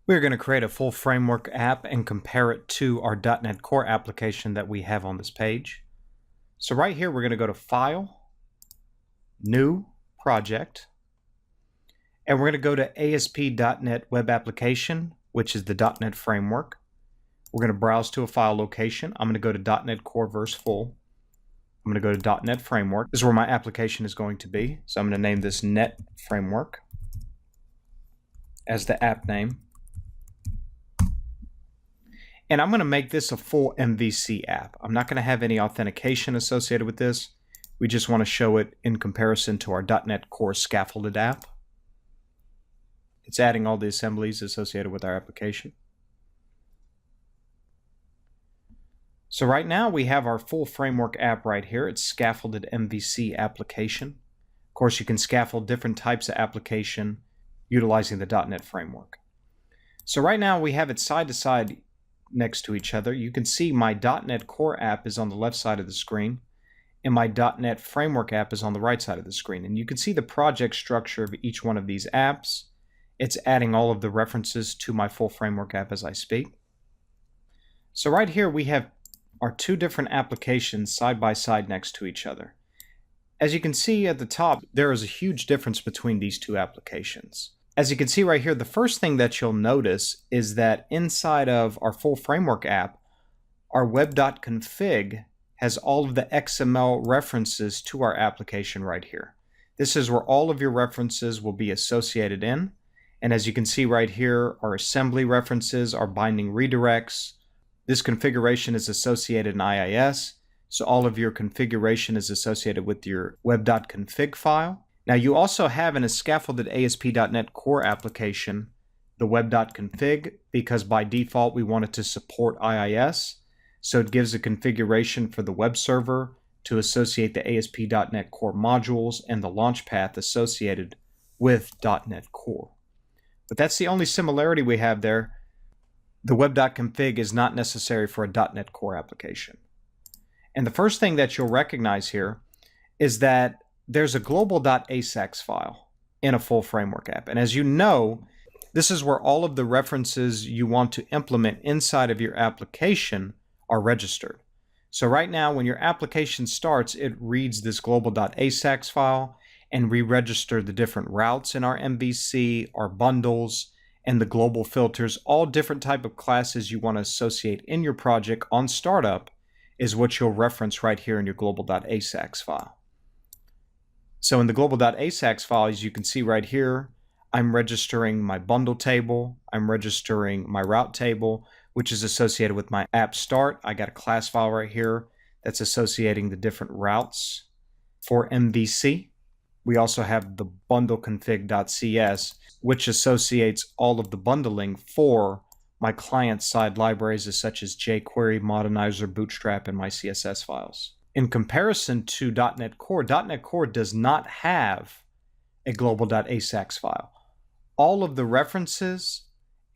We're going to create a full framework app and compare it to our .NET Core application that we have on this page. So right here, we're going to go to File, New, Project, and we're going to go to ASP.NET Web Application, which is the .NET Framework. We're going to browse to a file location. I'm going to go to .NET Core verse full. I'm going to go to .NET Framework. This is where my application is going to be. So I'm going to name this Net Framework as the app name. And I'm going to make this a full MVC app. I'm not going to have any authentication associated with this. We just want to show it in comparison to our .NET Core scaffolded app. It's adding all the assemblies associated with our application. So right now we have our full framework app right here. It's scaffolded MVC application. Of course, you can scaffold different types of application utilizing the .NET framework. So right now we have it side to side next to each other. You can see my .NET Core app is on the left side of the screen and my .NET Framework app is on the right side of the screen. And you can see the project structure of each one of these apps. It's adding all of the references to my full framework app as I speak. So right here we have our two different applications side by side next to each other. As you can see at the top, there is a huge difference between these two applications. As you can see right here, the first thing that you'll notice is that inside of our full framework app, our web.config has all of the XML references to our application right here. This is where all of your references will be associated in. And as you can see right here, our assembly references, our binding redirects. This configuration is associated in IIS. So all of your configuration is associated with your web.config file. Now you also have in a scaffolded ASP.NET Core application the web.config because by default we want it to support IIS. So it gives a configuration for the web server to associate the ASP.NET Core modules and the launch path associated with .NET Core. But that's the only similarity we have there. The web.config is not necessary for a .NET Core application. And the first thing that you'll recognize here is that there's a global.asax file in a full framework app. And as you know, this is where all of the references you want to implement inside of your application are registered. So right now, when your application starts, it reads this global.asax file and re-register the different routes in our MVC, our bundles, and the global filters. All different type of classes you want to associate in your project on startup is what you'll reference right here in your global.asax file. So in the global.asax file, as you can see right here, I'm registering my bundle table, I'm registering my route table, which is associated with my app start. I got a class file right here that's associating the different routes for MVC. We also have the bundleconfig.cs, which associates all of the bundling for my client-side libraries such as jQuery, Modernizer, Bootstrap, and my CSS files. In comparison to .NET Core does not have a global.asax file. All of the references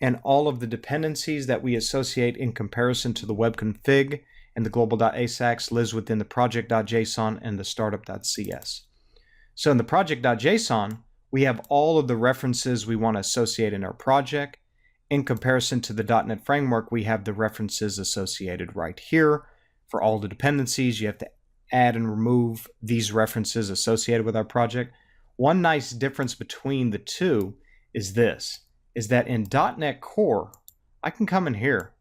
and all of the dependencies that we associate in comparison to the web config and the global.asax lives within the project.json and the startup.cs. So in the project.json, we have all of the references we want to associate in our project. In comparison to the .NET Framework, we have the references associated right here. For all the dependencies, you have to add and remove these references associated with our project. One nice difference between the two is this, is that in .NET Core, I can come in here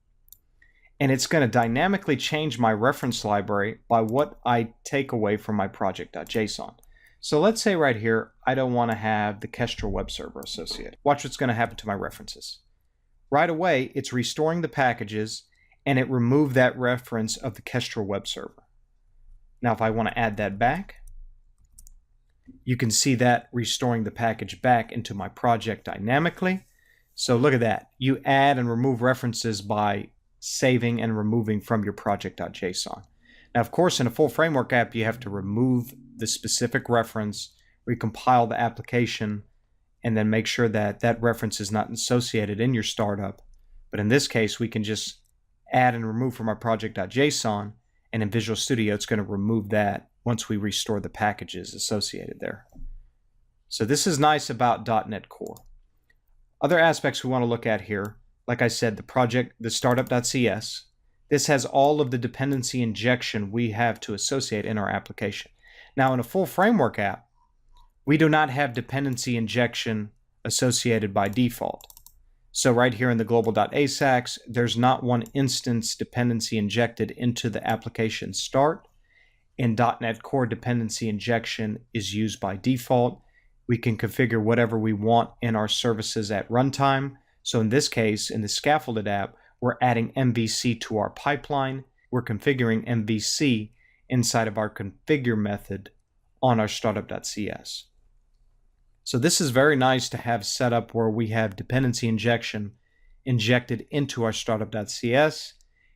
and it's going to dynamically change my reference library by what I take away from my project.json. So let's say right here, I don't want to have the Kestrel web server associated. Watch what's going to happen to my references. Right away, it's restoring the packages and it removed that reference of the Kestrel web server. Now, if I want to add that back, you can see that restoring the package back into my project dynamically. So look at that. You add and remove references by saving and removing from your project.json. Now, of course, in a full framework app, you have to remove the specific reference, recompile the application, and then make sure that that reference is not associated in your startup. But in this case, we can just add and remove from our project.json, and in Visual Studio, it's going to remove that once we restore the packages associated there. So this is nice about .NET Core. Other aspects we want to look at here, like I said, the startup.cs. This has all of the dependency injection we have to associate in our application. Now, in a full framework app, we do not have dependency injection associated by default. So right here in the global.asax, there's not one instance dependency injected into the application start. In .NET Core, dependency injection is used by default. We can configure whatever we want in our services at runtime. So in this case, in the scaffolded app, we're adding MVC to our pipeline. We're configuring MVC inside of our configure method on our startup.cs. So this is very nice to have set up where we have dependency injection injected into our startup.cs.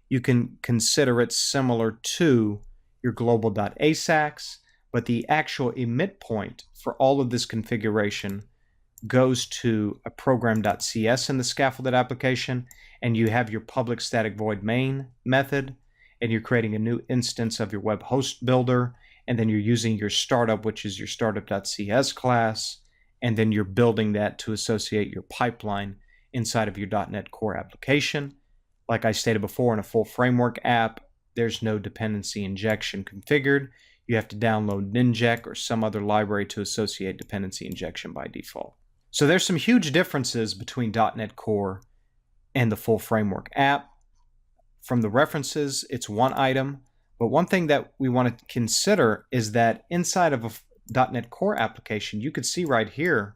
You can consider it similar to your global.asax, but the actual emit point for all of this configuration goes to a program.cs in the scaffolded application, and you have your public static void main method, and you're creating a new instance of your web host builder, and then you're using your startup, which is your startup.cs class, and then you're building that to associate your pipeline inside of your .NET Core application. Like I stated before, in a full framework app, there's no dependency injection configured. You have to download Ninject or some other library to associate dependency injection by default. So there's some huge differences between .NET Core and the full framework app. From the references, it's one item, but one thing that we want to consider is that inside of a .NET Core application, you could see right here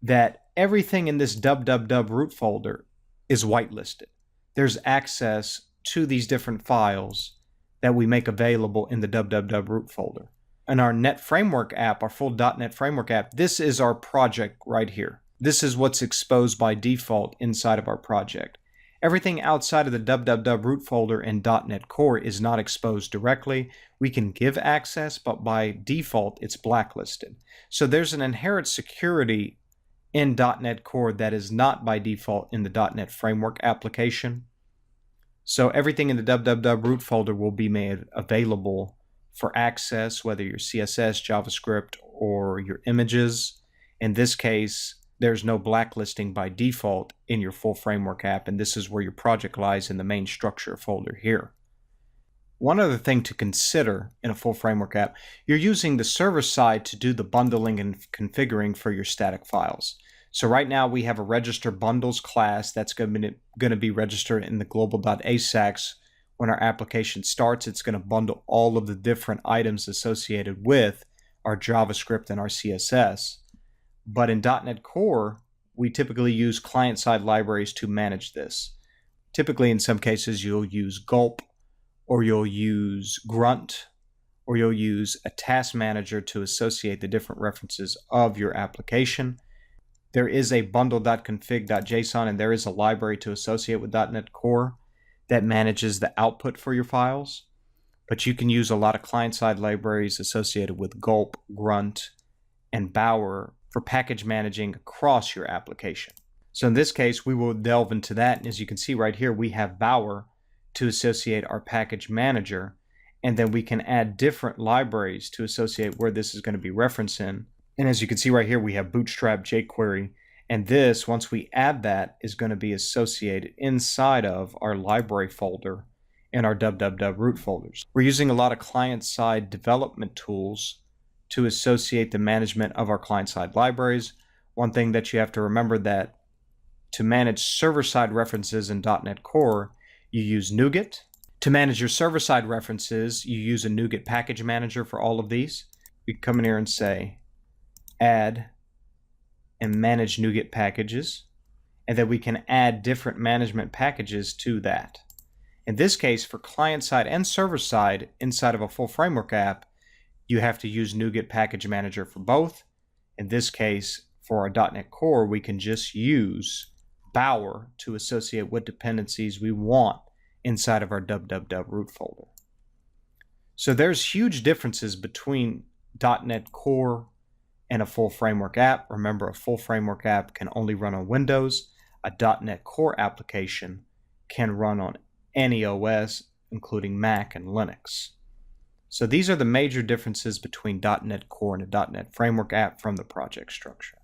that everything in this www root folder is whitelisted. There's access to these different files that we make available in the www root folder. In our .NET Framework app, our full .NET Framework app, this is our project right here. This is what's exposed by default inside of our project. Everything outside of the www root folder in .NET Core is not exposed directly. We can give access, but by default, it's blacklisted. So there's an inherent security in .NET Core that is not by default in the .NET Framework application. So everything in the www root folder will be made available for access, whether your CSS, JavaScript, or your images. In this case, there's no blacklisting by default in your full framework app, and this is where your project lies in the main structure folder here. One other thing to consider in a full framework app, you're using the server side to do the bundling and configuring for your static files. So right now we have a register bundles class that's going to be registered in the global.asax. When our application starts, it's going to bundle all of the different items associated with our JavaScript and our CSS. But in .NET Core, we typically use client-side libraries to manage this. Typically, in some cases, you'll use Gulp, or you'll use Grunt, or you'll use a task manager to associate the different references of your application. There is a bundle.config.json, and there is a library to associate with .NET Core that manages the output for your files. But you can use a lot of client-side libraries associated with Gulp, Grunt, and Bower for package managing across your application. So in this case, we will delve into that. And as you can see right here, we have Bower to associate our package manager. And then we can add different libraries to associate where this is going to be referenced in. And as you can see right here, we have Bootstrap, jQuery. And this, once we add that, is going to be associated inside of our library folder in our www root folders. We're using a lot of client-side development tools to associate the management of our client-side libraries. One thing that you have to remember that to manage server-side references in .NET Core, you use NuGet. To manage your server-side references, you use a NuGet package manager for all of these. We can come in here and say, add and manage NuGet packages, and then we can add different management packages to that. In this case, for client-side and server-side inside of a full framework app, you have to use NuGet Package Manager for both. In this case, for our .NET Core, we can just use Bower to associate what dependencies we want inside of our www root folder. So there's huge differences between .NET Core and a full framework app. Remember, a full framework app can only run on Windows. A .NET Core application can run on any OS, including Mac and Linux. So these are the major differences between .NET Core and a .NET Framework app from the project structure.